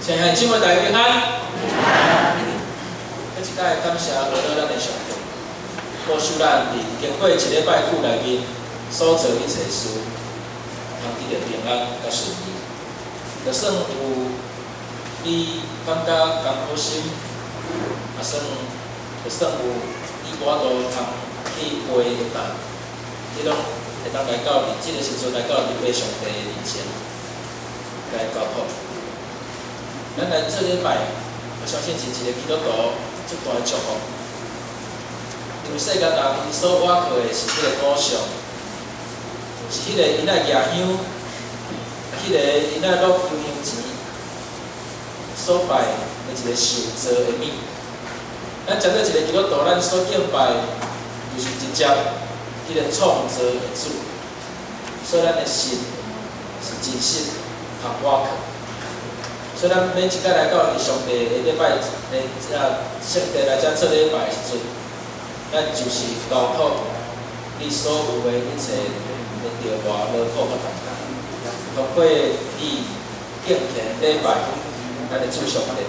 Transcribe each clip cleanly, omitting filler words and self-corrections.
亲爱的姊妹大家平安。即摆感谢我咱的上帝，保守咱伫经过一礼拜久内面所做一切事，通得到平安甲顺利。就算有你感觉艰苦心，就算有你我都通去陪会当，你拢会当来到伫即个时阵来到伫爬上帝的面前来交托。咱来这礼拜，我相信是一个基督徒足大的祝福，因为世界人伊所倚靠的是迄个偶像，是迄个因爱野香，迄个因爱落油香钱所拜的一个受造的物。咱针对一个基督徒，咱所敬拜就是直接迄个创造的主，所以咱的心是真心通倚靠。所以咱每一摆来到伫上帝的礼拜，圣地来遮做礼拜的时阵，咱就是交托你所有的一切的着外劳苦甲担当，通过你敬虔礼拜，咱的主上帝，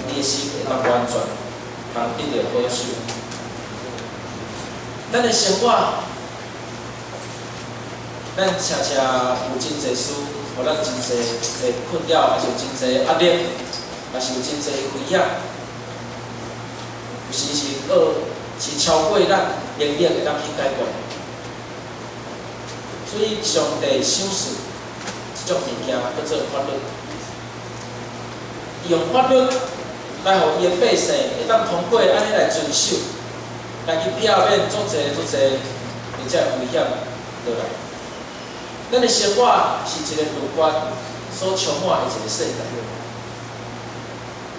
你的心会当完全通得到保守。咱的生活，咱常常有真侪事。互咱真侪的困扰，还是有真侪压力，还是有真侪危险，有时是超过咱能力会当去解决。所以上帝赏赐即种物件叫做法律，伊用法律来互伊的百姓会当通过安尼来遵守，来去避免足侪而且危险落来。咱的生活是一个律法所充满的一个世界，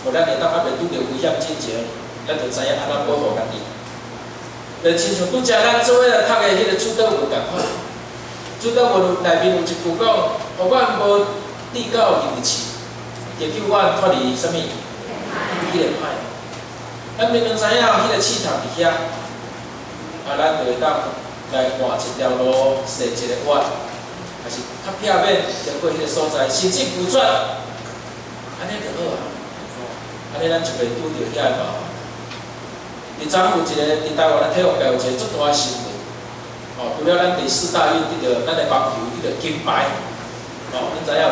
互咱会当还袂拄着危险之前，咱就知影安怎保护家己。就亲像拄则咱做伙来读的迄个主导文共款，主导文内面有一句讲：，互阮无跌到入去，就救阮脱离啥物？迄个歹。咱明明知影迄个刺头伫遐，咱就会当来换一条路，设一个弯。还是较避免经过迄个所在，甚至浮转，安尼就好啊。安尼咱就袂拄着遐个麻烦。昨昏有一个伫台湾的体育界有一个足大的新闻，除了咱第4大运得到咱的棒球得到金牌，恁知影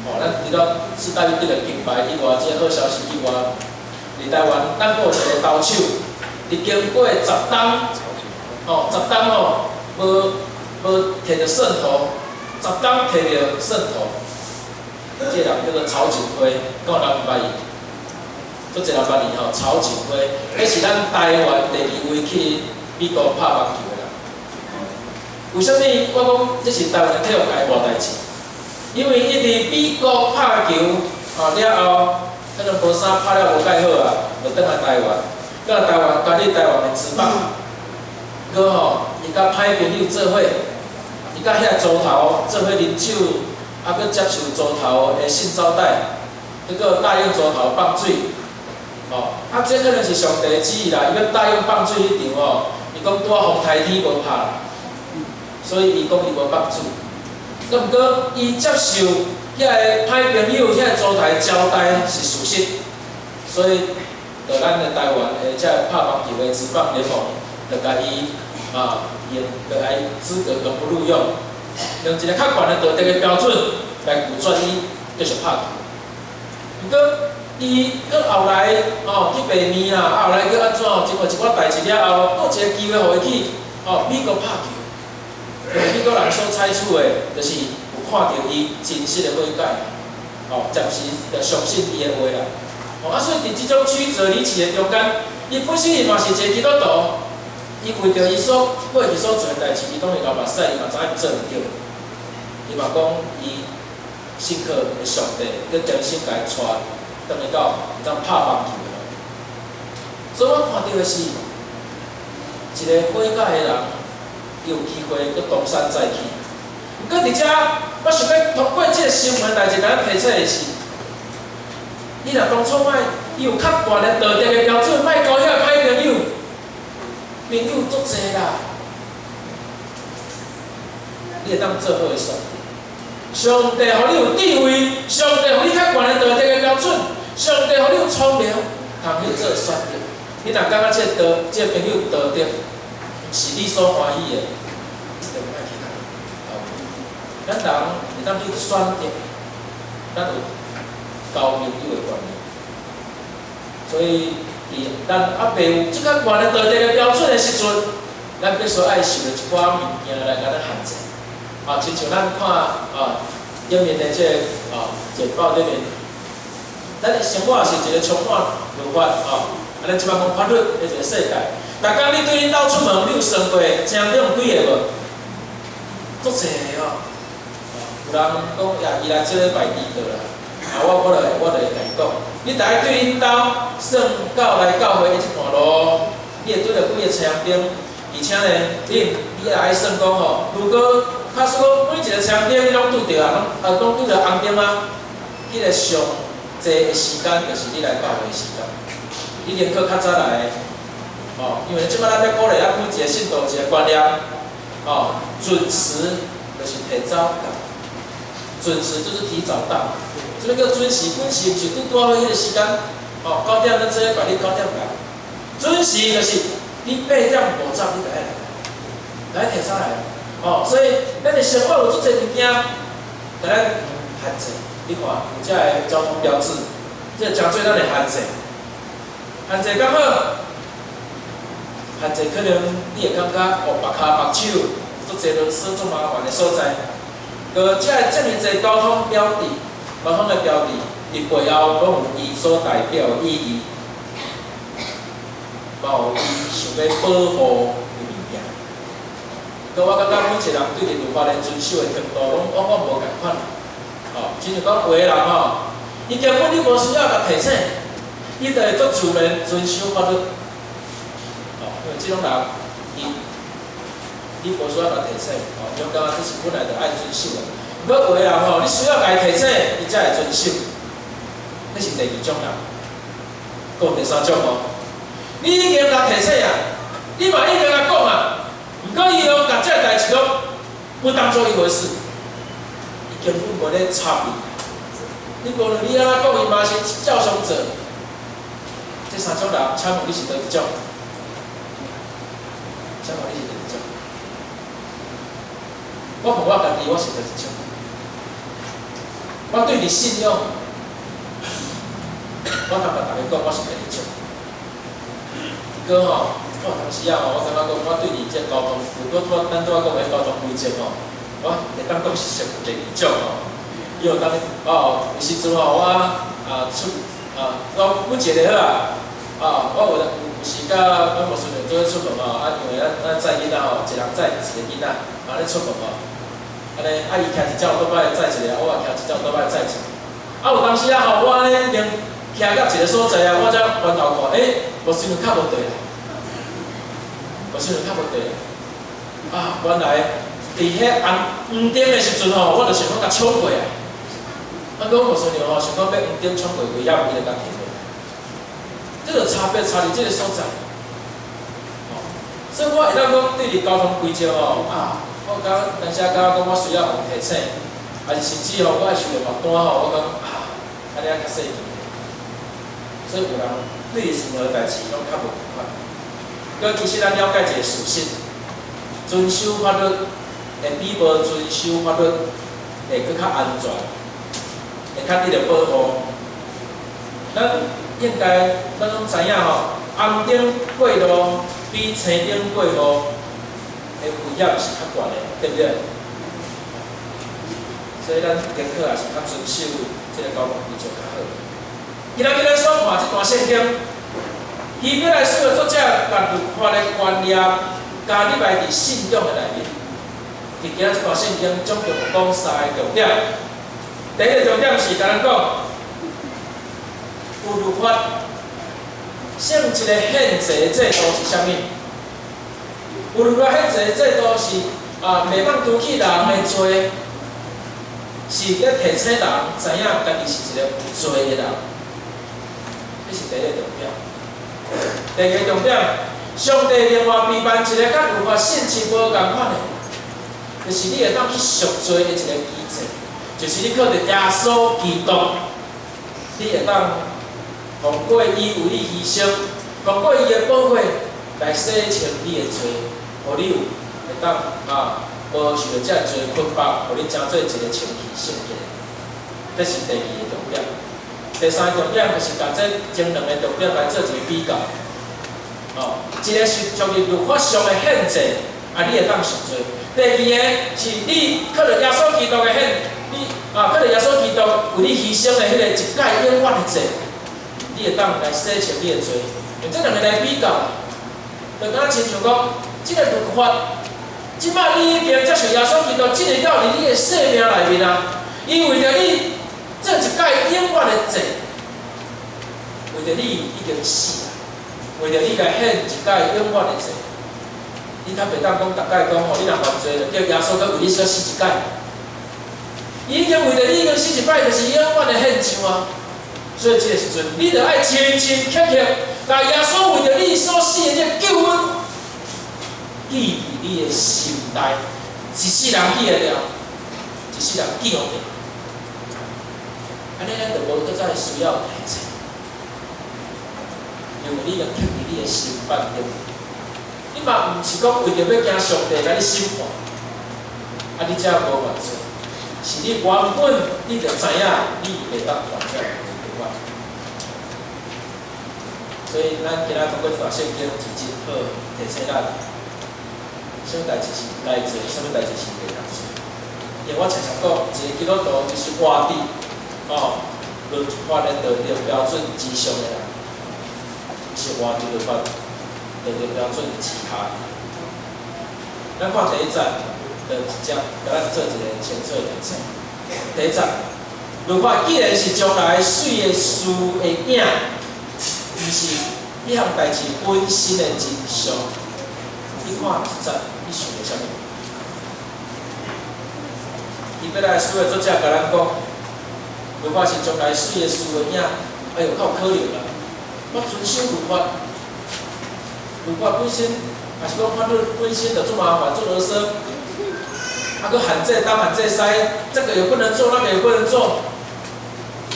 无？咱除了4大运得到金牌以外，即个好消息以外，伫台湾咱阁有一个投手，伫经过10冬，10冬无摕到胜投，10冬摕到胜投，这个人叫做曹景辉，敢有人毋捌伊？足侪人捌伊吼，曹景辉，迄是咱台湾第2位去美国拍棒球的人。为什么我讲这是台湾的体育界大代志？因为伊伫美国拍球了后，可能无啥拍了无介好啊，就转来台湾，到台湾家己台湾的职棒，伊甲歹朋友做伙。伊甲遐组头做伙啉酒，佮接受组头的性招待，结果答应组头放水，这可能是上帝的旨意啦。伊要答应放水迄场伊讲拄啊风台天无拍，所以伊讲伊无放水。毋过伊接受遐个歹朋友、遐个组台交代是事实，所以就咱的台湾的遮拍棒球的职棒联盟，就甲伊就来资格都不录用，用一个较悬的道德的标准来拒绝伊继续拍球。不过，伊后来去白面啦，后来去安怎？经过一寡代志了后，搁一个机会互伊去美国拍球。美国人所采取的，就是有看到伊真实的悔改，暂时就相信伊的话啦。所以伫即种曲折离奇的中间，伊本身伊嘛是一个基督徒。伊为着伊所过去所做的代志，伊当然流目屎，伊嘛知影做毋对。伊嘛讲，伊信靠的上帝，佮真心甲伊带，等于到当拍棒球的。所以我看到的是，一个悔改的人，有机会佮东山再起。毋过伫遮，我想要通过即个新闻代志，甲咱提出的是，你若当初伊有较悬的道德的标准，莫交遐歹朋友。朋友足侪啦，你会当做好个上帝。上帝互你有智慧，上帝互你较悬的道德的你若感觉这个朋友道德是你所欢喜的，你就莫去咱人会当去选择，咱有交朋友的观念，所以咱还袂有即个原来道德的标准的时阵，咱必须爱受着一寡物件来甲咱限制。亲像咱看顶面的简报里面，咱的生活是一个充满律法安尼即摆讲法律的一个世界。逐工你对恁兜出门，你有算过车顶几个无？足济个有人讲呀，伊来即礼拜2个啦。我就会甲伊讲，你大概对恁兜算来教会的一段路，你会拄着几个车顶，而且呢，你也爱算讲如果假使讲每一个车顶你拢拄着拢拄着红灯迄个上济的时间就是你来教会的时间。你宁可较早来因为即摆咱要鼓励咱每一个信徒一个观念准时就是提早到，准时就是提早到。这个叫准时，准时毋是拄好迄个时间9点咱做伙你9点来。准时就是你8点5走你就爱来提早来所以咱的生活有足侪物件，甲咱限制。你看有遮个交通标志，这诚做咱的限制。限制刚好，限制可能你会感觉目骹目手足侪螺丝足麻烦的所在。个遮个遮尔侪交通标志，交通的标志，伊背后拢有伊所代表的意义，嘛有伊想要保护的物件。个我感觉每一个人对律法的遵守的程度，拢往往无共款。亲像讲有的人伊根本你无需要甲提醒。伊就会足自然遵守法律，因为即种人，你无需要甲提醒，你感觉这是本来就爱遵守的。不过有的人你需要甲伊提醒，伊才会遵守，那是第2种人。还有第3种你已经甲提醒你嘛已经甲讲不过伊甲这个代志拢不当做一回事，伊根本无咧插伊。你无论你安怎讲，伊嘛是照常做。这3种人，请问你是倒一种？请问你是倒一种？我问我家己，我是倒一种？我对你信用，我坦白大家讲，我是第2种。不过我当时我感觉讲，我对你这交通，如果咱拄仔讲的交通规则我会当讲是属于第2种因为当有时阵我我每一个我有时甲阮无顺便做出门因为咱载囡仔一人载一个囡仔，咧出门安尼伊骑一只倒摆载一个，我也骑一只倒摆载一个。有当时我咧连骑到一个所在我才翻头看，无顺便较无对啦，无顺便较无对啦。原来伫迄红灯的时阵我就想讲甲冲过不过无顺便想讲要红灯冲过危险，伊就甲停。这个差别差伫这个所在，所以我会当讲对你交通规则我当时感觉讲我需要互提醒，还是甚至我爱收着罚单我讲安尼较细件。所以有人对任何代志拢较无共款。佮其实咱了解一个事实，遵守法律会比无遵守法律会更较安全，会较得到保护。咱应该，咱拢知影红灯过路比青灯过路的危险是较悬的，对不对？所以咱宁可也是较遵守这个交通规则较好。今仔日咱所看这段圣经，伊要来说做这律法的观念，加入来伫信仰的内面。伫今仔这段圣经总共讲3个重点。第一个重点是甲咱讲。有律法，像一个宪制的制度是啥物？有律法宪制的制度是袂当拄起人的罪，是咧提醒人知影家己是一个有罪的人，这是第一个重点。第二个重点，上帝另外编办一个甲律法性质无共款的，就是你会当去赎罪的一个机制，就是你靠着耶稣基督，你会当。通过伊为你牺牲，通过伊的宝血来洗清你的罪，互你有会当无受到遮罪捆绑，互你成做一个清气圣洁。这是第二个重点。第三个重点就是把这前两个重点来做一个比较。一个是属于律法上的限制，你会当受罪；第二个是你靠着耶稣基督的靠着耶稣基督为你牺牲的迄个一解永远的罪，你会当来洗清你的罪。用这两个来比较，就敢亲像讲，这个律法，即摆你已经接受耶稣基督进入到你的生命内面啊，伊为着你做一解永远的罪，为着你已经死啊。为着你来献一解永远的罪，你较袂当讲逐摆讲你若犯罪，就叫耶稣搁为你小死一解。伊已经为着你已经死一摆，就是永远的献上啊。所以这个时阵，你着爱清清切切，把耶稣为着你所死的这个救恩，记伫你的心内，一世人记会了，一世人记互着。安尼咱就无搁再需要提醒。因为你要刻伫你的心板中，你嘛毋是讲为着要惊上帝甲你审判，你才无犯罪，是你原本你就知影你袂当犯这律法。所以咱今仔通过这段圣经是真好提醒咱，什么代志是该做，什么代志是袂当做。因为我常常讲，一个基督徒就是活伫律法的道德标准之上的人。是活伫律法道德标准之下。咱看第一章，就直接甲咱做一个清楚的认识。第一章，律法既然是将来水的事的影，毋是迄项代志本身的真相。你看一章，你想着啥物？伊要来书的作者甲咱讲，律法是将来水的事的影，哎呦，较有可能啦。我遵守律法，律法本身，也是讲法律本身就这么麻烦，做啰嗦，搁喊这当喊这塞，这个也不能做，那个也不能做，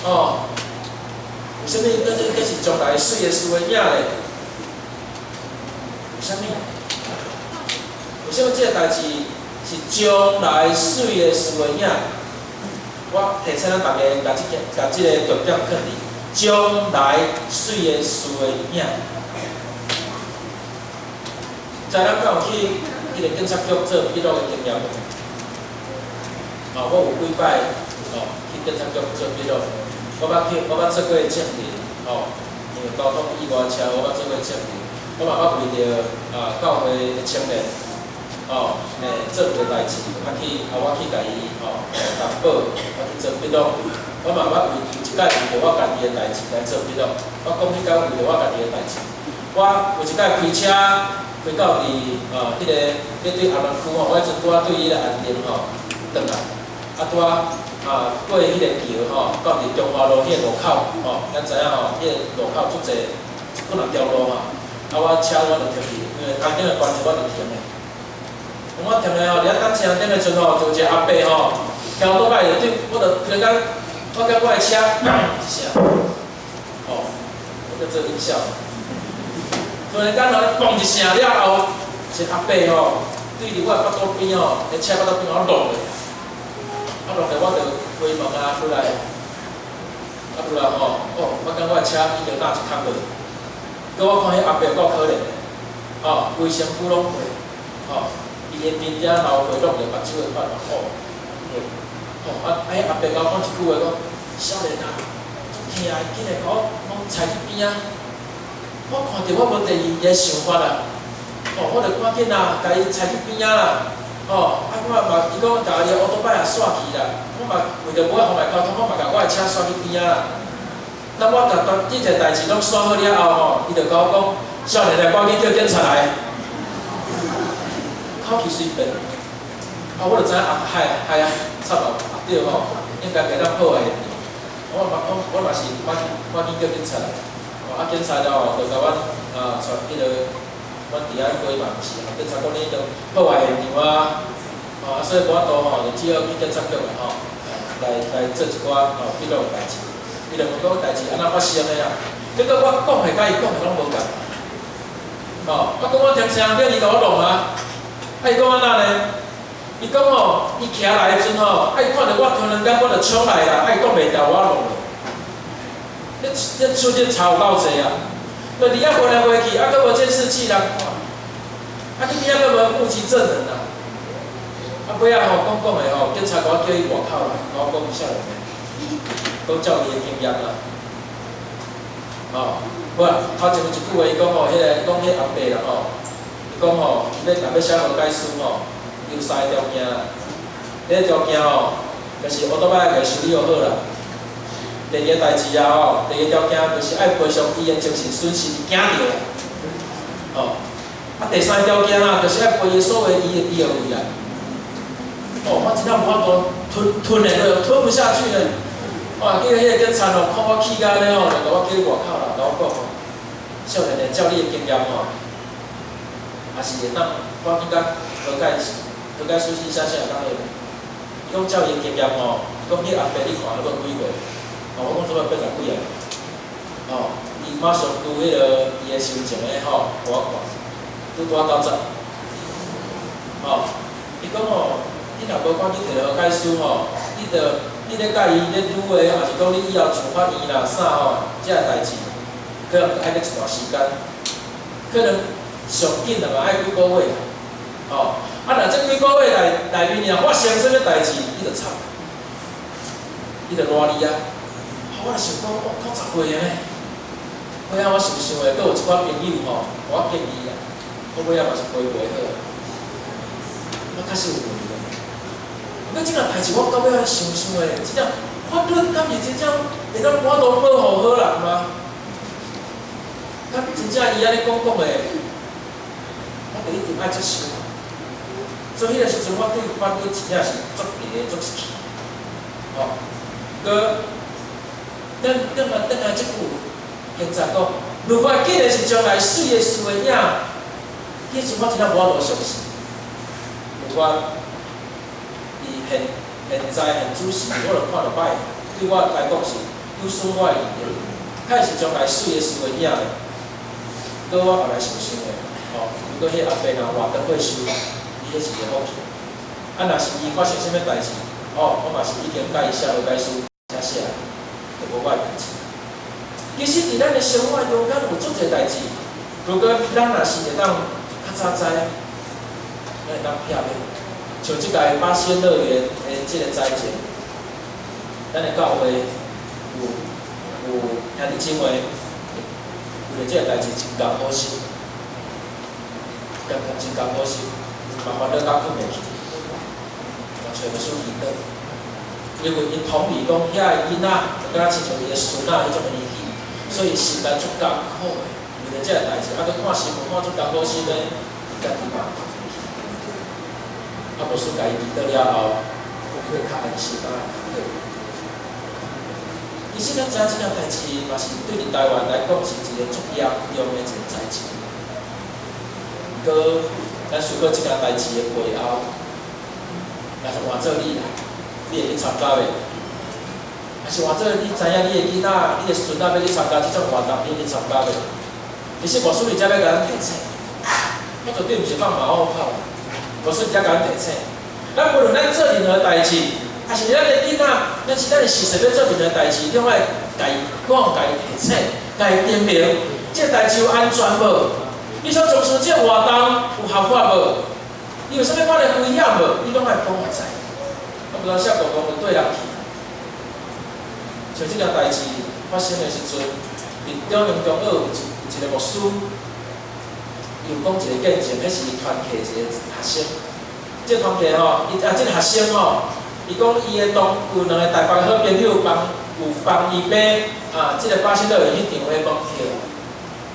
为什么？这是将来水的事的影嘞？为什么？为什么这个代志是将来水的事的影？我提醒咱大家，甲这个重点放伫。将来水的事的影，在咱敢有去迄个警察局做笔录的经验无？我有几摆去警察局做笔录，我捌做过证人因为交通意外车，我捌做过证人，我嘛捌为着教会的青年做一个代志，我去甲伊担保，我去做笔录。我嘛捌为一摆为着我家己的代志来做笔录，我讲迄间为着我家己的代志。我有一摆开车开到伫迄个对安南区我迄阵拄对迄个安定转来，拄过迄个桥到伫中华路迄个路口咱知影迄个路口足济几若条路我车我就停去，因为安定的关系我就停的。我停咧伫等车顶的时阵就有一个阿伯挑倒摆就我就突然间。我甲我的车一声，我叫做音效。突然间嘣一声了后，一个阿伯对伫我的巴肚边个车巴肚边落落来，落来我就回门回来，回来我感觉我的车已经打一空落。搁我看迄阿伯够可怜的，规身躯拢血，伊的面顶流血，拢着目睭会发迄阿伯甲我讲一句话，讲少年啊，足疼啊，紧来甲我拢踩去边啊！我看到我无第二个想法啦，我着赶紧甲伊踩去边啦，我嘛伊讲甲伊的乌托邦也煞去啦，我嘛为着无法互来交通，我嘛甲我的车煞去边啦。当我甲这个代志拢煞好了后伊着甲我讲，少年啊，赶紧叫警察来，口气随便。我就知影嗨啊，插落对应该给咱破坏。我嘛是赶紧叫警察来，警察了就甲阮传迄个阮伫遐过嘛，是警察讲你着破坏现场所以无法度就只好去警察局来做一寡记录的代志。伊就问讲代志安怎发生的啊？结果我讲的甲伊讲的拢无共。哦，我讲我停车场叫伊甲我弄啊，伊讲安那呢？伊讲吼，伊徛来的时阵吼，伊看到我突然间我就冲来啦，伊讲袂调我弄咧。这出这差有够济啊！就伫遐飞来飞去，佫无监视器人看，去边佫无目击证人啊！尾仔吼讲的吼，警察甲我叫伊外口来，甲我讲啥物呢？讲照伊的经验啦。哦，无啦，头前有一句话，伊讲吼，迄个讲迄阿伯啦吼，伊讲吼，伊要写无解书吼，有三个条件啦。第一条件吼，就是乌托邦个修理好啦。第二个代志啊吼，第二条件就是爱赔偿伊的精神损失惊着啦。哦，第三条件啊，就是爱赔伊所有伊的医药费啦。哦，我真正无法度吞的都吞不下去了。哇！叫迄个警察哦，看我气甲咧吼，就甲我叫外口啦，甲我讲吼，少年的照你的经验吼，也是会当，我感觉好解书记写当会。伊讲照伊的经验吼，伊讲迄阿伯你看了要几岁？哦，我讲做要80几啊。哦，伊马上拄迄个伊的心情咧吼，互我看，拄我90。哦，伊讲吼，你若无讲你摕到好解书吼，你咧甲伊咧愈话，还是讲你以后上法院啦啥吼，遮个代志，可能爱搁一段时间，可能上紧嘛爱几个月，吼。啊，若这几个月内面若发生啥物代志，你就惨，你就烂你啊！我就想讲，哦，90岁个呢，尾仔我想想诶，搁有一寡朋友吼，我建议啊，我尾仔嘛是陪袂好，我确实有问题。那即个代志我到尾仔想想诶，即个法律敢是真正会当我都保护好人吗？敢真正伊安尼讲诶，我就一定爱接受。所以迄个时阵，我对法律真正是足迷足气。哦，搁等来即句，现在讲，如果既然是将来水的事的影，迄阵我真正无法度相信。如果现在现主时，我就看着歹，对我来讲是有损我的利益。假是将来水的事的影，搁我后来想想的，吼，如果迄阿伯若活登过修，伊迄是个好处。啊，若是伊发生啥物代志，哦，我嘛是已经甲伊写落解书，写，就无我的代志。其实伫咱的生活中，咱有足侪代志，如果咱若是会当较早知，咱会当避免。像即个巴仙乐园的即个灾情，咱的教会有兄弟姊妹，为了即个代志真甘好心，真甘好心，嘛烦恼到困袂去，嘛找个属伊倒，因为因同理讲，遐个囡仔就敢亲像伊的孙仔迄种的年纪，所以心内足艰苦的，为了即个代志，啊，佮看新闻看足甘好心的，家己嘛。啊，无算家己遇到了后，我可以较安心啊。其实咱知影即件代志，嘛是对伫台湾来讲是一个足严重的一个代志。不过，咱思考即件代志的背后，也是换做你啦，你会去参加袂？还是换做你知影你的囡仔、你的孙仔要去参加即种活动，你去参加袂？其实无算你才要甲咱提醒，我绝对毋是放马后炮。无说遮甲咱提醒，咱无论咱做任何代志，还是咱的囡仔，咱是咱的事实要做任何代志，拢爱家己讲、家己提醒、家己点名，这代志有安全无？你所从事这活动有合法无？你有啥物款的危险无？你拢爱讲我知。我不知说公公就对人去。像这件代志发生的时阵，中央中有一个牧师。有讲一个见证，迄是团契一个学生。这团契吼，这个学生吼，伊讲伊的有两个台北的好朋友帮伊买这个巴西乐园迄场的门票。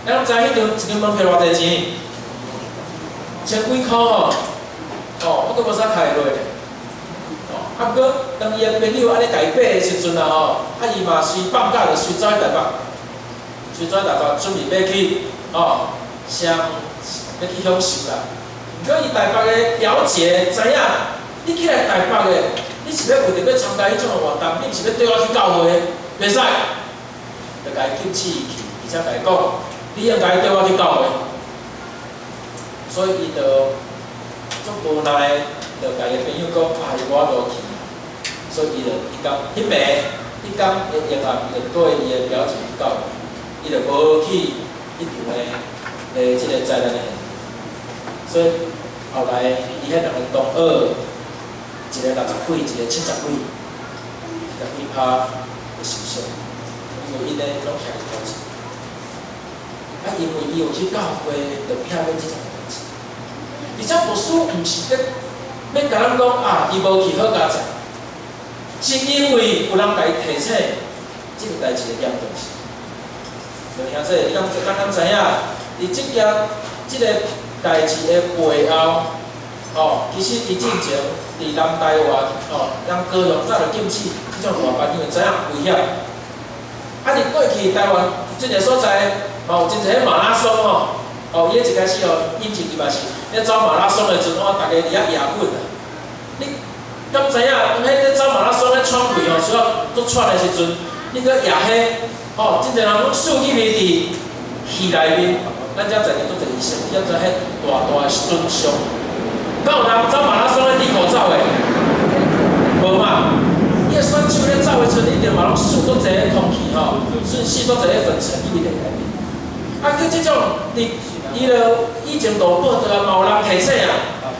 咱拢知迄场一张门票偌济钱？1000几块吼，我都无啥开落咧。啊，不过当伊的朋友安尼家己买的时阵啊伊嘛随放假就随走去台北，准备要去要去享受啦。毋过伊台北的表姐知影，你起来台北的，你是要为着要参加迄种活动，你毋是要缀我去教会，袂使，就甲伊禁止伊去，而且甲伊讲，你应该缀我去教会。所以伊就足无奈，就甲伊朋友讲，我落去，所以伊讲，迄暝，迄天夜暗，伊就对伊的表情讲，伊就无去一场即个灾难的现场。所以后来伊迄两个同学，一个60几，一个70几趴会受伤，因为因咧拢徛伫头前。因为伊有去教会，就避免即种代志。而且牧师毋是要甲咱讲伊无去好家在，是因为有人甲伊提醒，即个代志的严重性。就兄弟，你敢知影？伫即个代志的背后，其实伫进前，伫南台湾，咱高雄早就禁止即种大班，因为知影危险。伫过去台湾即个所在，有真侪马拉松伊一开始引进伊嘛是咧走马拉松的时阵，大家伫遐野滚啊。你敢知影？迄咧走马拉松咧喘气需要足喘的时阵，你搁野迄真侪人拢死去面伫气内面。咱遮在地做一个医生，你要知迄大的损伤。敢有人走马拉松咧戴口罩的？无嘛？伊个选手咧走的时阵，一定嘛拢输足侪空气顺死足侪粉尘伊内面。佮即种伊就以前路报道嘛有人提醒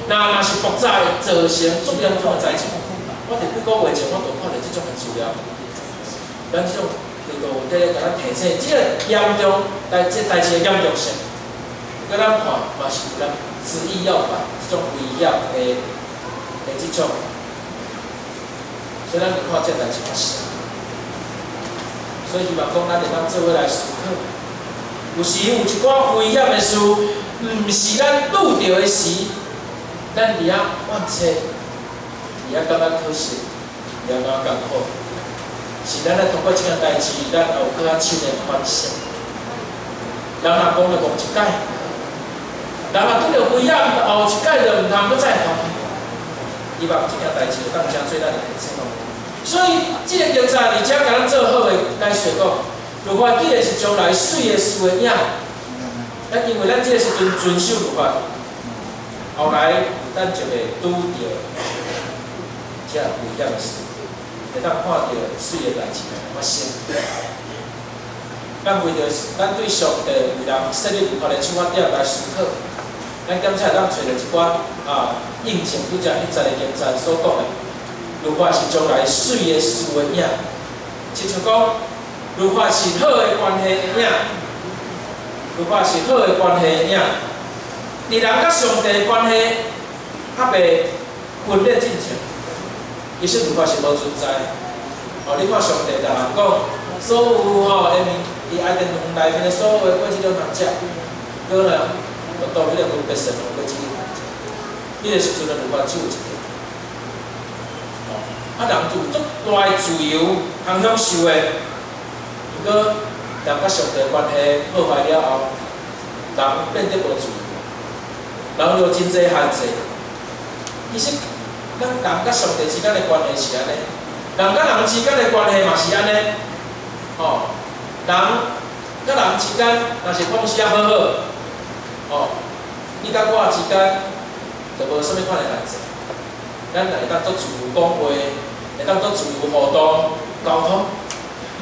若是爆炸造成足严重的灾情，我伫几个月前我就看到即种的资料，咱即种就伫甲咱提醒，即个严重即代志的严重性，佮咱看嘛是有咱执意要犯即种危险的即种，所以咱就看即代志发生，所以希望讲咱会当做伙来思考。有时有一寡危险的事，毋是咱拄着的时，咱伫遐怨切，伫遐感觉可惜，伫遐感觉艰苦，是咱咧通过即件代志，咱有搁较深的反省。人若讲就讲一摆，人若拄着危险，后一摆就毋通搁再犯。希望即件代志当正做咱的提醒。所以，即个警察而且甲咱做好的解说讲。律法记的是将来水的事的影，因为咱即个时阵遵守律法，后来咱就会拄着遮危险的事，会当看到水的代志发生。咱为着咱对上帝为人设立律法的出发点来思考，咱检查咱找着一寡印证，拄则110个经章所讲的，律法是将来水的事的影，亲像讲。律法是好的关系的影，律法是好的关系的影。伫人甲上帝的关系还未分裂进程，其实律法是无存在。你看上帝甲人讲，所有伊爱电饭内面的所有的果子都通食，果呢，到迄个分别神果子通食。迄个时阵的律法只有一条。人就足大的自由通享受的。不过，人甲上帝关系破坏了后，人变得无自由，人有真侪限制。其实，咱人甲上帝之间的关系是安尼，人甲人之间的关系嘛是安尼。人甲人之间若是讲时好好，你甲我之间就无啥物款的限制，咱会当做自由讲话，会当做自由互动沟通。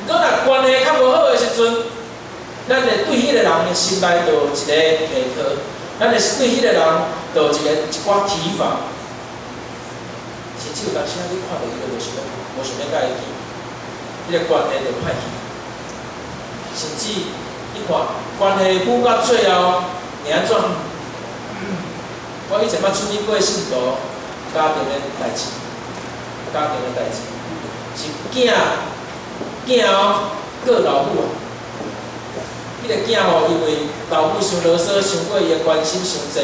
若关系较无好的时阵，咱会对迄个人的心内就有一个批讨，咱会对迄个人就有一寡提防。甚至有当时你看到伊就无想要甲伊去，迄个关系就歹去。甚至你看关系愈到最后，会安怎？我以前捌处理过信徒家庭的代志，是囝过老母迄个囝因为老母伤啰嗦，伤过伊的关心伤济，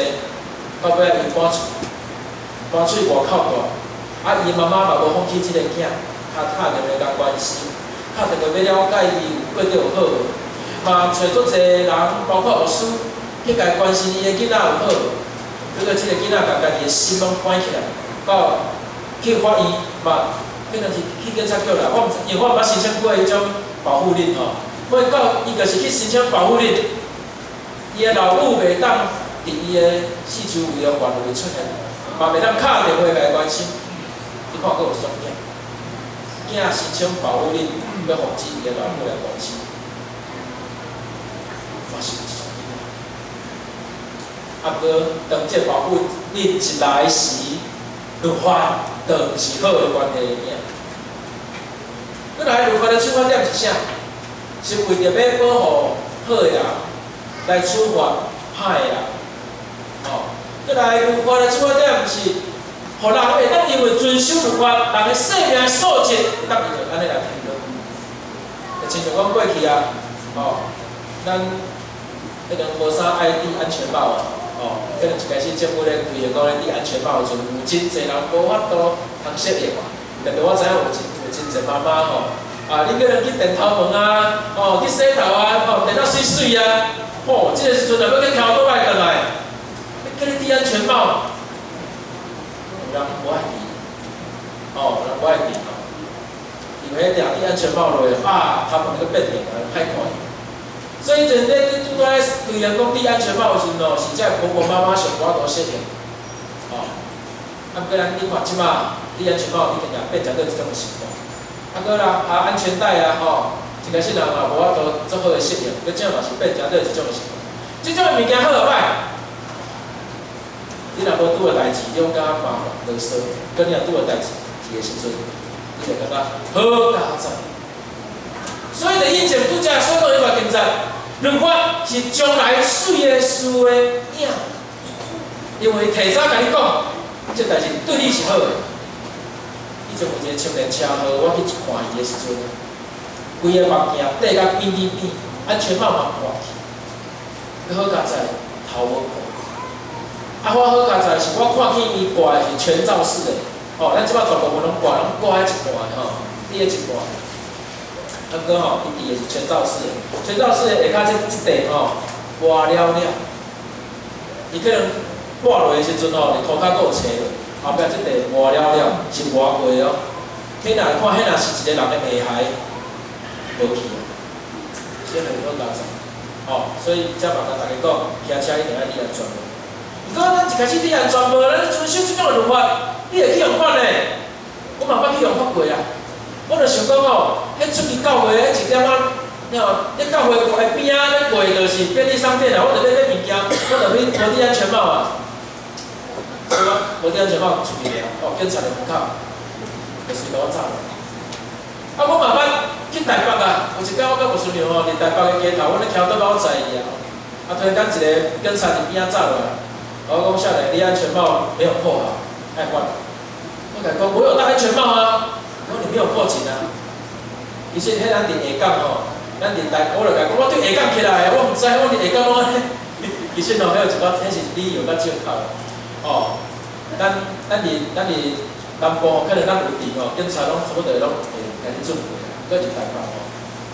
到尾伊搬出外口大，伊妈妈嘛无放弃即个囝，打电话甲关心，打电话要了解伊过得有好无，嘛找足侪人，包括牧师，去甲关心伊的囡仔有好无。结果即个囡仔甲家己的心拢关起来，到去法院嘛。可能是去警察局啦，因为我毋捌申请过迄种保护令我到伊就是去申请保护令，伊的老母袂当伫伊个四周围个范围出现，嘛袂当敲电话来关心。你看，佫有即种囝，囝申请保护令，要防止伊个老母来关心，发生即种囝。啊，佫当这保护令一来时，律法就毋是好个关系个囝。佫来律法的出发点是啥？是为着要保护好个人来处罚歹个人。哦，佫来律法的出发点是，互人会当因为遵守律法，人个生命素质会当伊就安尼来提高。就亲像阮过去啊，哦，咱迄个无啥爱戴安全帽啊，哦，可能一开始政府咧规个讲咧戴安全帽的时阵，有真侪人无法度通适应。特别我知影有真侪妈妈吼。啊！你叫人去电头门啊，哦，去洗头啊，哦，电到水水啊，哦，这个时阵啊，要去桥倒来转来，叫你戴安全帽，有人不爱戴，哦，有人不爱戴哦，因为戴安全帽落啊，他们那个变脸啊，太快。所以真正你拄仔对人讲戴安全帽的时阵哦，是这婆婆妈妈上寡多适应，哦，啊，不过咱你看即马戴安全帽已经变成做即种习惯。啊，佫啦，安全带啊，吼，一开始人嘛无法度做好个适应，佫这嘛是变成做一种个习惯。即种个物件好个歹，你若无拄个代志，你用感觉麻烦啰嗦；，佫你若拄个代志，是个时阵，你就感觉好加载。所以，就以前拄则所讲迄个警察，律法是将来水个事个影，因为提早甲你讲，这代志对你是好个。以前有一个青年车祸，我去看伊个时阵，规个目镜戴甲边边边，安全帽嘛破去。佮好佳在头无破。啊，我好佳在是我看见伊挂的是全罩式的，哦，咱即摆大部分拢挂一半吼，第一半。啊，佮吼，伊伫的是全罩式的，全罩式的下骹即块吼，歪了了，伊可能挂落的时阵吼，连涂骹佮有青落。后壁即块磨了了，是磨过哦。迄若看，迄若是一个人的遗骸，无去啊。这很好加载，哦，所以才嘛甲大家讲，骑车一定要戴安全帽。不过咱一开始戴安全帽，咱遵守即种律法，你会去用法呢？我嘛捌去用法过啊。我就想讲哦，迄出去教会，迄1点仔，你教会下边仔咧过就是便利商店啊，我着咧买物件，我着去无戴安全帽啊。是吗？无戴安全帽出去了，哦，警察来门口，就随甲我走了。啊，我慢慢去台北啊，有一摆我甲吴顺良哦，伫台北个街头，阮咧徛倒我载伊啊，啊，突然间一个警察伫边仔走落来，我讲少年，你安全帽没有扣好，爱换。我甲伊讲，我有戴安全帽啊，我说你没有扣紧啊。其实迄咱伫下港吼，咱伫台，我就甲伊讲，我对下港起来，我毋知，我伫下港拢安尼。其实吼，迄有一个，迄是理由甲借口。哦，咱伫南部吼，可能咱有地吼，警察拢差不多拢会甲你准备，搁伫台北吼，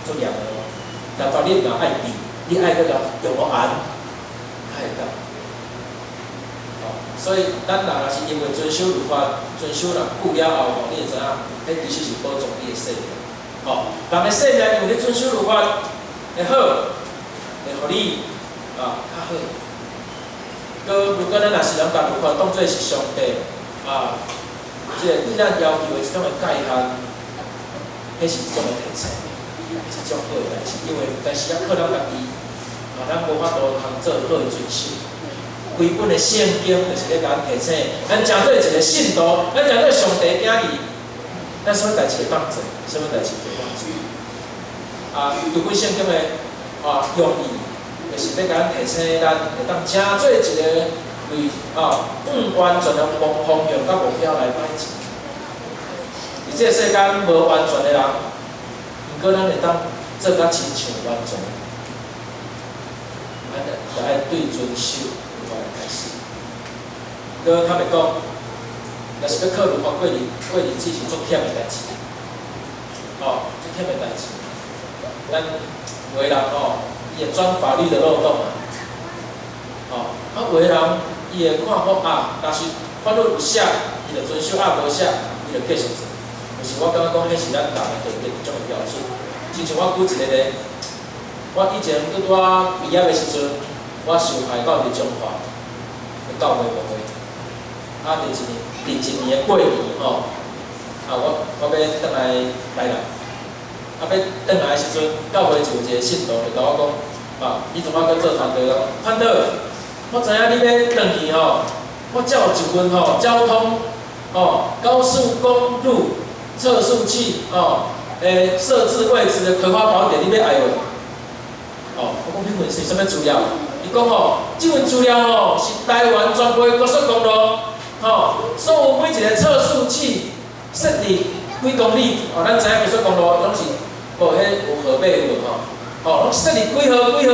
足严个咯。台北你若爱地，你爱迄个用个按，较会当。哦，所以咱若是因为遵守律法，遵守人久了后吼，你会知影，迄其实是保障你的生命。哦，人的生命因为你遵守律法，会好，会互你啊较好。如果咱若是人甲律法当做是上帝啊，即个对咱要求的即种的界限，迄是一种的提醒，是一种好的代志。因为但是要靠咱家己，啊，咱无法度通做好的遵守。规本的圣经就是咧甲咱提醒，咱诚做一个信徒，咱诚做上帝囝儿，咱什么代志会帮助，什么代志会帮助。啊，读本圣经的啊用意。就是要甲咱提醒咱，会当正做一个为完全的方向甲目标来迈进。伫这个世间无完全的人，毋过咱会当做甲亲像完全。就爱对遵守律法来开始。搁较袂讲，若是要靠律法过日子是足忝的代志。哦，足忝的代志。咱有的人哦。伊会钻法律的漏洞啊，哦，啊，有的人伊会看法啊，若是法律有写，伊就遵守；啊，无写，伊就继续做。就是我感觉讲，迄是咱人的道德一种的标准。亲像我举一个例，我以前拄拄啊毕业的时阵，我受害到伫中华，到会无会。啊，第一年的过年吼，我要转来台南，啊，要转来的时阵，到会就有一个信徒就甲我讲，你怎么去做团队啊？团队，我知影你要转去吼，我才有一份吼交通高速公路测速器设置位置的葵花宝典，你要爱无？我讲迄份是啥物资料？伊讲这份资料是台湾全部高速公路所有每一个测速器设立几公里咱知影高速公路拢是迄有号码有无拢设立几号伊拢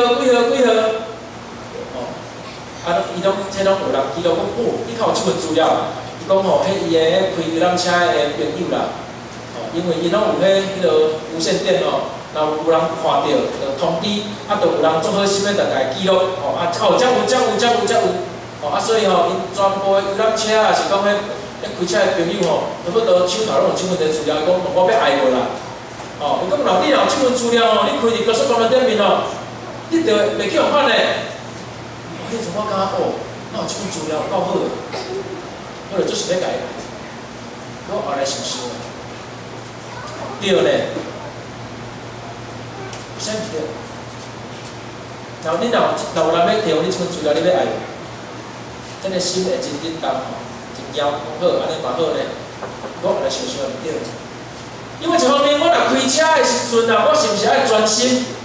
这拢有人记录讲你较有这份资料伊讲迄伊的开游览车的朋友啦因为伊拢有迄个无线电若有人看到，就通知，就有人做好心要来记录，才有，所以因全部的游览车啊，是讲迄开车的朋友差不多手头拢有这份资料，讲我要爱无啦，伊讲你若有这份资料你开伫高速公路顶面你就袂去互款嘞。迄阵我感觉哪有这份资料够好诶，我就做想要改，我后来想想，对咧。啥物对？然后你若有人要提供你这份资料，你要爱，真个心会真紧张真骄好，安尼嘛好咧。我后来想想毋对，因为一方面我若开车的时阵我是毋是爱专心？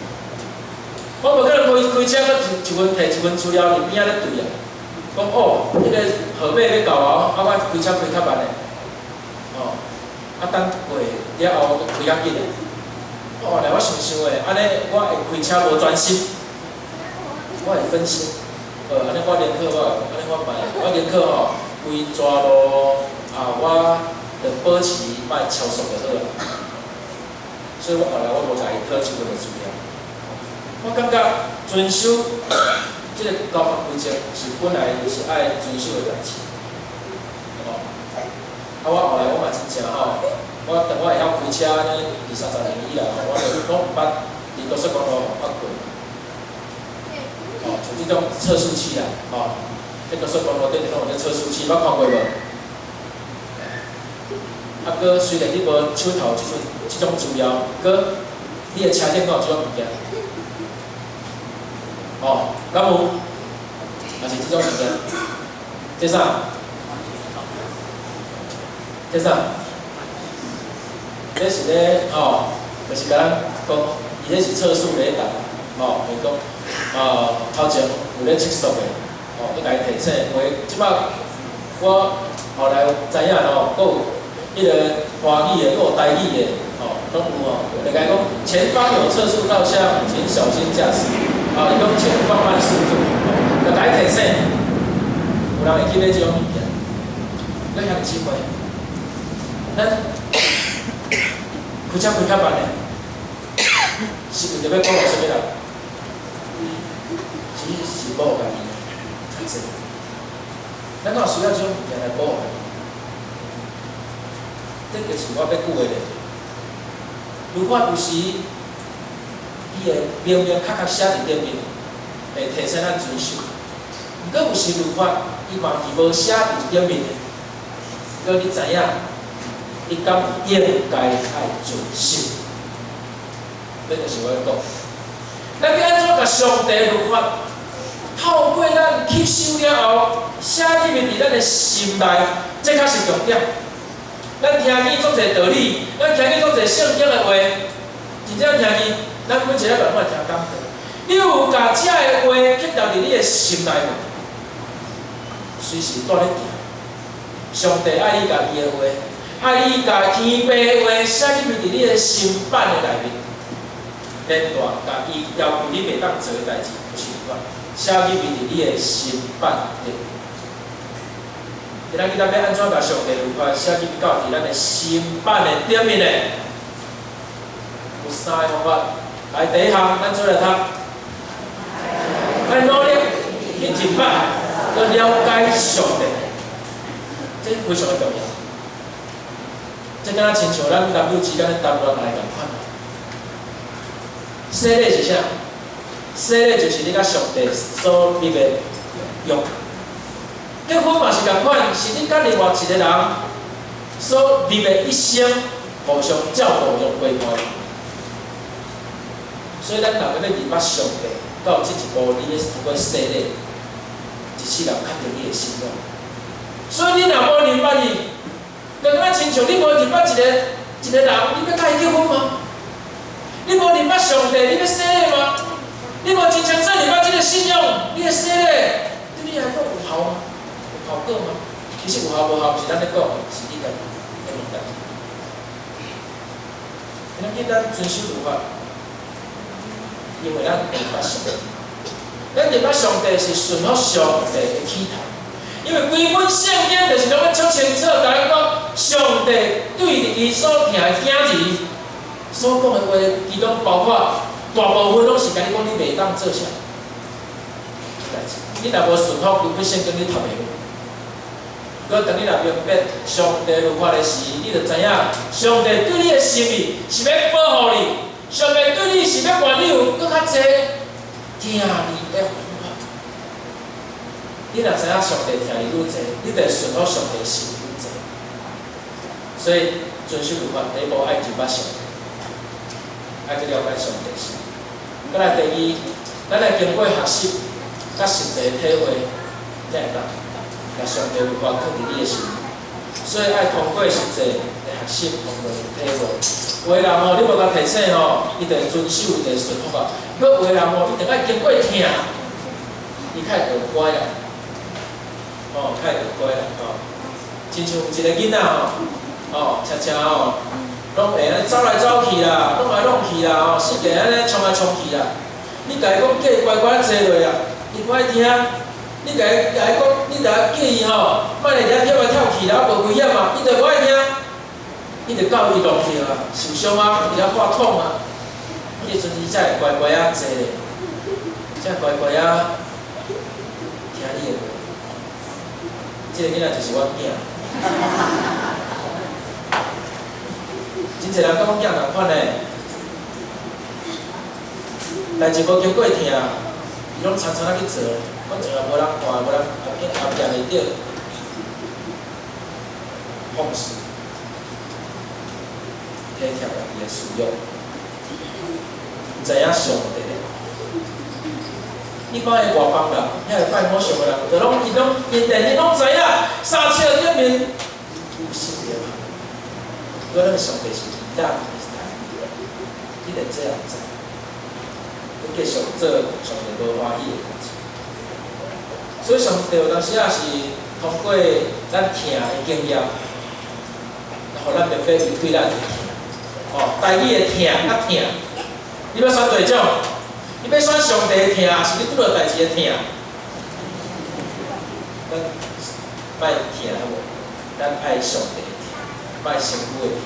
我无可能开车，我摕一份资料伫边仔咧对啊。讲迄个号码要到我开车开较慢咧，等过了后开较紧咧。后来我想想诶，安尼我会开车无专心，我会分心。安尼我练课安尼我办，我练课规蛇路我着保持莫超速就好啦。所以我后来我无甲伊讨这份资料。我感觉遵守这个交通规则是本来就是爱遵守的代志。我后来我嘛真正我等我会晓开车呢，20-30年以来我拢毋捌伫高速公路发过。像这种测速器啦，在高速公路顶拢有这测速器，捌看过无？搁虽然你无手头这种资料，搁你的车顶敢有这种物件？敢有？也是这种物件？这啥？这啥？这是咧就是甲咱讲，伊这是测速雷达，就是讲头前有咧测速的，要甲伊提醒。因为即摆我后来知影搁有迄个华语的，搁有台语的，拢有就甲伊讲前方有测速照相，请小心驾驶。伊讲请放慢速度，就甲伊提醒。有人会记咧这种物件，咱遐智慧，咱。开车开较慢嘞，是为着要保护啥物人？是保护家己。咱哪有需要这种物件来保护家己？这就是我要讲的咧。如果有时伊会明明确写伫顶面，会提醒咱遵守。毋过有时律法伊嘛是无写伫顶面的，搁你知影？你敢应该爱遵守？这就是我要讲。咱要安怎甲上帝律法透过咱吸收了后，写入伫咱的心内，这才是重点。咱听见足侪道理，咱听见足侪圣经的话，真正听见，咱每一个人拢会听感动。你有甲这个话刻到伫你的心内无？随时带你行。上帝爱你家己的话。爱你甲天父话写入伫你的心板的内面，连大甲伊要求你袂当做的代志，就是写入伫你的心板里。今仔日咱要安怎甲上帝律法写入到伫咱的心板的顶面呢？有3个方法。来，第一项，咱做来读，要努力去明白，要了解上帝，这非常的重要。这敢若亲像咱 WG 甲咱 W 来共款。洗礼是啥？洗礼就是你甲上帝所立的约。结婚嘛是共款，是你甲另外一个人所立的一生互相照顾用陪伴。所以咱若要入捌上帝，到这一步，你要通过洗礼，一世人确定你的信仰。所以你若无入捌伊，就敢亲像你无入捌一个人，你要甲伊结婚吗？你无入捌上帝，你要洗礼吗？你无真正真入捌这个信仰，你的洗礼对你来讲有效吗？有效果吗？其实有效无效，是咱咧讲，是你家己的问题。咱简单遵守律法，因为咱入捌上帝，咱入捌上帝是顺服上帝的起头。因为规本圣经就是拢要足清楚，甲咱讲上帝对伊所听的囝儿所讲的话，其中包括大部分拢是甲你讲你袂当做啥代志。你若无顺服规本圣经，你读袂落。如果当你若明白上帝律法的时，你就知影上帝对你的心意是要保护你，上帝对你是要愿你有更较侪听你的。你若知影上帝听你愈侪，你就顺服上帝的心愈侪。所以遵守律法，第一步爱入捌上帝，爱去了解上帝的心。再来第二，咱来经过学习，甲实际体会，才会当甲上帝律法刻伫你的心。所以爱通过实际来学习，通过体会。有的人吼，你无甲提醒吼，伊就遵守，伊就顺服啊。佮有的人吼，伊就爱经过听，伊较会乖啊。哦，较会乖啦，哦，亲像有一个囡仔哦，车吼，拢会安尼走来走去啦，弄来弄去啦，哦，世界安尼冲来冲去啦。你甲伊讲叫伊乖乖坐落啊，伊不爱听。你甲伊讲，你甲伊吼，莫来遐跳来跳去啦，无危险嘛，伊就不爱听。伊就到伊落去啊，受伤啊，伊遐发痛啊，迄阵伊才会乖乖啊坐咧，才乖乖啊听你的话。这个囡仔就是我囝。真侪人甲我囝同款嘞，代志无经过听，伊拢常常啊去做，反正也无人看，无人后壁袂着，放肆，体贴家己的需要，毋知影上帝。一般的外邦人，遐会拜偶像的人，就拢伊面你拢知影，三七里面有神的嘛。如果咱上帝是伟大的，你得这样知，要继续做上帝无欢喜的代志。所以上帝有当时也是通过咱听的经验，互咱袂变对咱的听。哦，台语的听较听，你要选哪种？你要选上帝的听，还是你拄着代志的听？咱莫听好无？咱爱上帝的听，莫身躯的听。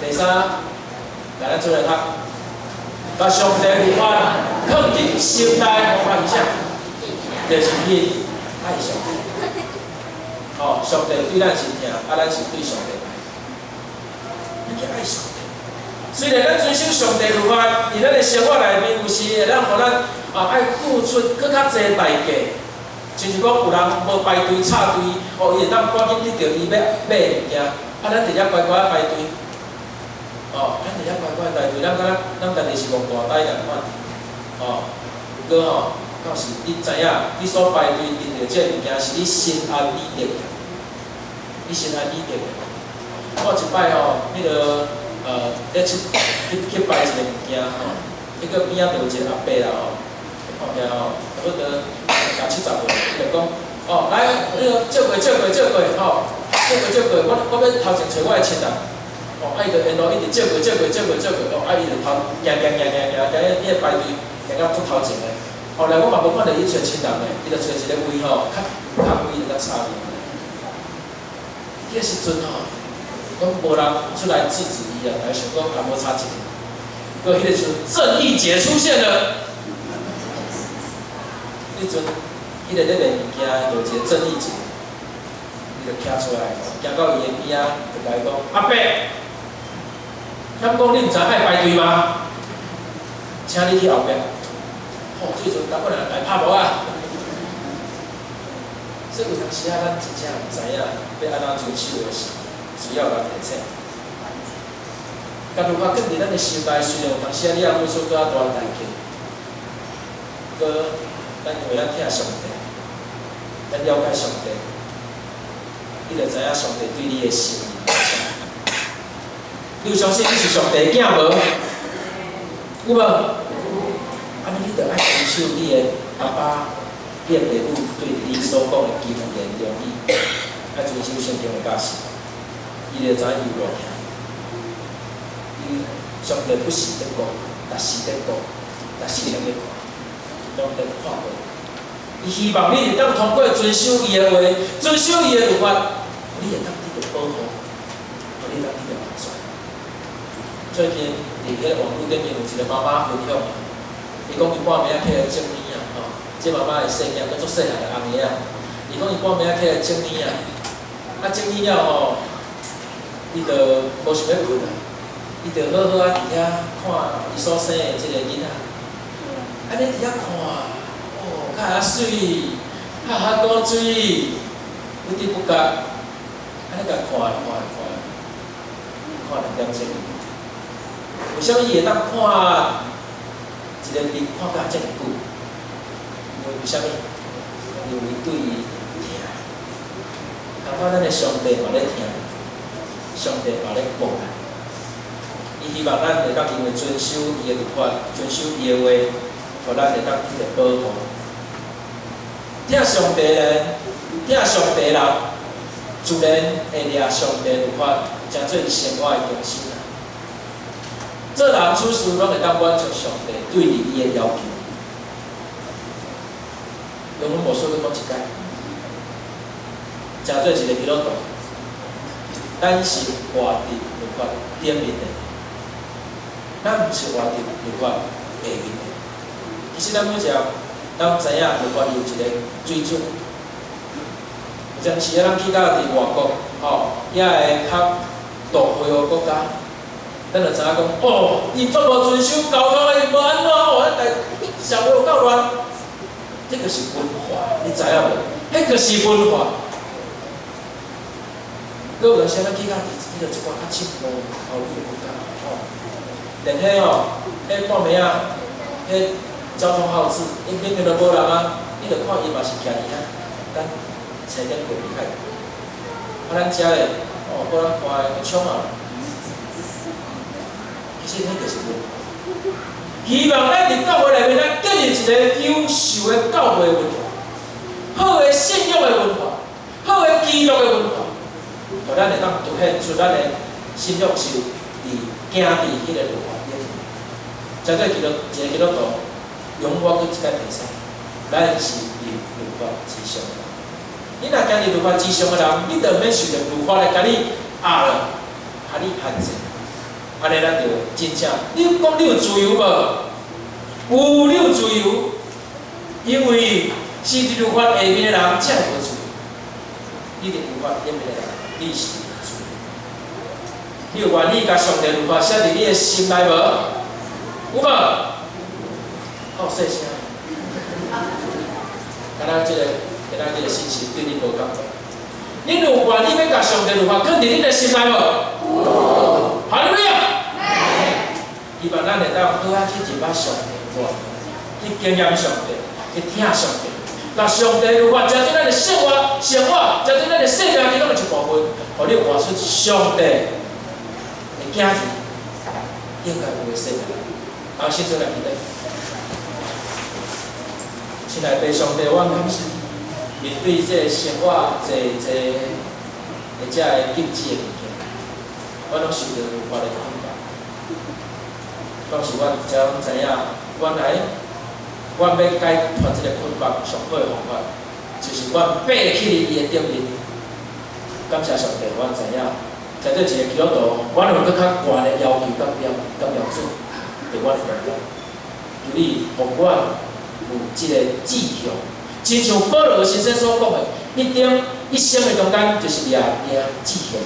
第三，来咱做来读，把上帝的律法放进心内，发现啥？就是去爱上帝。哦，上帝对咱是听，咱是对上帝爱。你去爱上帝。虽然咱遵守上帝律法，伫咱的生活内面有时会咱互咱爱付出更较侪代价，亲像讲有人无排队插队，哦，伊会当赶紧去着伊要买物件，咱伫遐乖乖排队，哦，咱伫遐乖乖排队，咱家己是戆大呆共款，哦，不过吼，到时你知影，你所排队订着这物件是你心安理得的，你心安理得的。我一摆吼，咧去摆一个物件吼，迄个边仔就有一个阿伯啦吼，吼遐吼，差不多60、70岁，伊就讲，哦，来，借过，吼，借过，我要头前找我的亲人，哦，伊就沿路一直借过，哦，伊就头行，伊个排队行到足头前的，后来我嘛无看到伊找亲人的，伊就找一个位吼，较位就较差位，迄个时阵吼。讲无人出来制止伊啊，来想讲也无差钱。不过迄个时阵正义节出现了，迄阵迄个咧卖物件有一个正义节，伊就徛出来，行到伊的边仔，就甲伊讲：阿伯，敢讲你毋知爱排队吗？请你去后壁。哦，这阵大部分人来拍无啊。所以有当时啊，咱真正毋知影要安怎遵守的是需要人提醒。甲如法跟伫咱的心内，虽然有当时啊，你也会说搁较大代价，搁咱因为咱听上帝，咱了解上帝，你就知影上帝对你的心意。你有相信你是上帝的囝无？有无？安尼你着爱遵守你的阿爸、你的父母对你所讲的基本言良义，爱遵守圣经的教示，伊就知影伊路行。伊上帝不是得讲，但是得讲，但是得看，拢得看过。伊希望你会当通过遵守伊的话，遵守伊的律法，你会当得到保护，互你当得到安全。最近伫迄个网络顶面有一个妈妈分享，伊讲伊半暝起来种米啊，吼，这妈妈的细囝，佮足细汉的红爷啊，伊讲伊半暝起来种米啊，种米了吼，伊就无想要困啊，伊就好好啊伫遐看伊所生的即个囡仔，安尼伫遐看，哦，较啊水，较啊古水，不知不觉，安尼甲看2点钟。为什么伊会当看一个面看甲遮尔久？为什么？因为对伊听，同款咱的上帝嘛咧听，上帝嘛咧讲。伊希望咱会当因为遵守伊的律法，遵守伊的话，互咱会当得到保护。听上帝人，听上帝人，自然会掠上帝律法，成做伊生活的重心。做人处事拢会当满足上帝对伊的要求。用阮无说过讲一解，诚做一个基督徒，咱是活伫律法顶面的，咱毋是活伫律法下面的。其实咱每一个咱知影律法有一个水准，有阵时咱去到伫外国，吼，遐个较落后的国家。咱就知影讲，哦，伊足无遵守交通的，无安怎哦，咱社会有够乱。这个是文化，你知影无？迄个是文化。搁有阵时咱去到迄个一寡较进步、后面的国家，哦，连迄哦，迄半暝啊，迄交通号志，伊明明就无人啊，你着看伊嘛是徛伫遐，等车顶过离开。啊，咱遮的，哦，搁咱看的冲啊。其实迄就是文化。希望咱伫教会内面，咱建立一个优秀的教会文化，好的信仰的文化，好的基督的文化，互咱会当凸显出咱的信仰是伫行伫迄个律法顶。真做一个基督徒，永远去一摆提醒，咱是伫律法之上的人。你若行伫律法之上的人，你就免受着律法来甲你压了，甲你限制。安尼咱就真正，你讲你有自由无？有，你有自由，因为是伫律法下面的人才会无自由。你伫律法顶面的人，你是自由。你有愿意甲上帝律法写伫你的心内无？有无？好细声。敢若即个信息对你无感觉。你有愿意要甲上帝律法放伫你的心内无？有。哈利路亚！希望咱会当好啊去入捌上帝话，去经验上帝，去听上帝。那上帝律法加做咱的生活，加做咱的生命其中的一部分，互你活出上帝的囝儿应该有的生命。啊，现在来记得，亲爱的上帝，我感谢你，面对这生活这或者的禁止的物件，我拢受到律法的捆绑。当时我才知影，原来我要解脱这个捆绑上好的方法，就是我爬起伊的顶面。感谢上帝，我知影，在做一个基督徒，我有更较悬的要求甲标准，对我的目标。求你互我有这个志向，亲像保罗先生所讲的，一生的中间就是掠志向，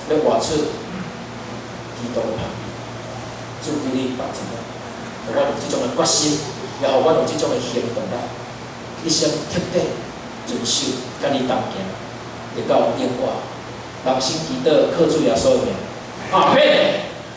要活出基督的旁。祝福你把持，互我有这种的决心，也互我有这种的行动力，一生彻底遵守甲你同行，直到永远。人生祈祷，靠主耶稣的名，阿门。